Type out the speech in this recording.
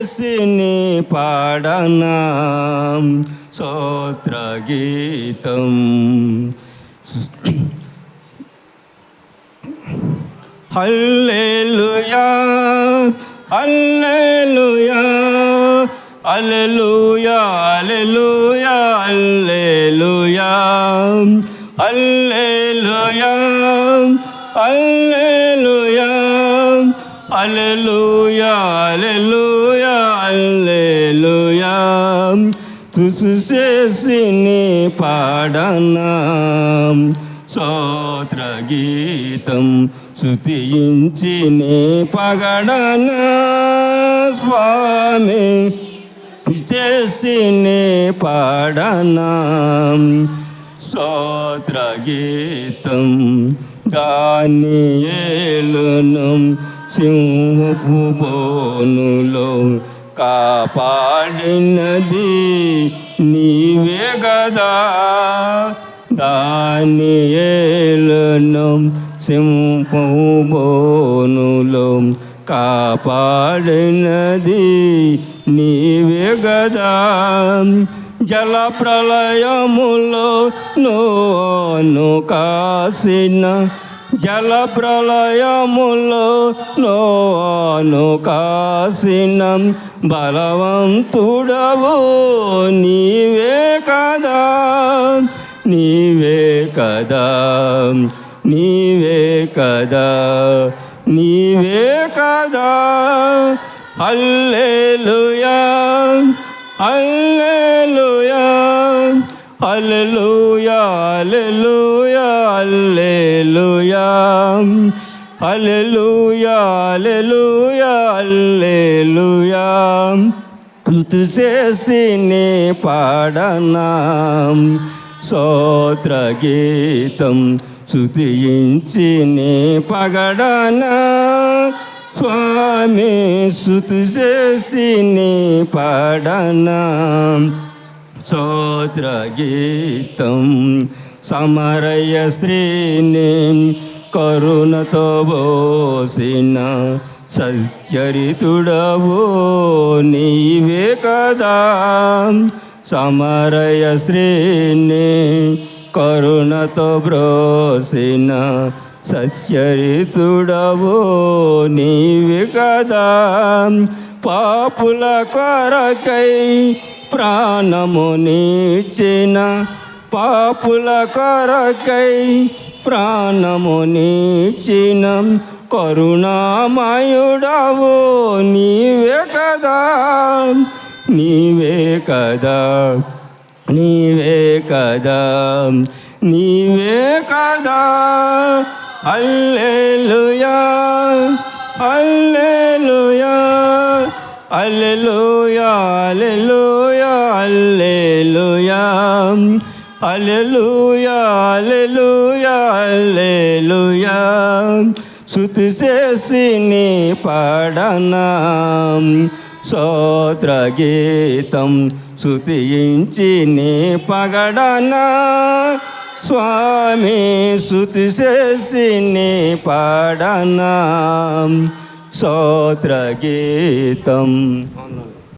సిని పాడనా స్తోత్ర గీతం. హల్లెలూయా హల్లెలూయా హల్లెలూయా హల్లెలూయా హల్లెలూయా హల్లెలూయా హల్లెలూయా హల్లెలూయా హల్లెలూయా హల్లెలూయా. స్తుతిని పాడనా స్తోత్ర గీతం. స్తుతించి నీ పగడనా స్వామి చేసిని పాడనా స్తోత్ర గీతం. దానియేలును సింహపు బోనులో కాపాడినది నీవే గదా. దానియేలును సింహపు బోనులో కాపాడినది నీవే గదా. జల ప్రళయములో నోను కాసిన జల ప్రళయములో నోను కాసిన బలవంతుడవు నీవే కదా. నీవే కదా నీవే కదా నీవే కదా. హల్లెలూయా హల్లెలూయా హల్లెలూయా హల్లెలూయా హల్లెలూయా హల్లెలూయా హల్లెలూయా హల్లెలూయా. స్తుతిని పాడనా స్తోత్ర గీతం. స్తుతించి నీ పగడనా స్వామి స్తుతిని పాడనా స్తోత్ర గీతం. సమరయ స్త్రీని కరుణతో బోసిన సత్యరితుడవు నీవే కదా. సమరయ స్త్రీని కరుణతో బ్రోసిన సత్యరితుడవు నీవే కదా. పాపుల కొరకై ప్రాణమునిచ్చిన పాపుల కొరకై ప్రాణమునిచ్చిన కరుణామయుడవు నీవే కదా. నీవే కదా నీవే కదా నీవే కదా. హల్లెలూయా హల్లెలూయా హల్లెలూయా హల్లెలూయా హల్లెలూయా హల్లెలూయా హల్లెలూయా హల్లెలూయా. స్తుతిని పాడనా స్తోత్ర గీతం. స్తుతించి నీ పగడనా స్వామి స్తుతిని పాడనా స్తోత్ర గీతం.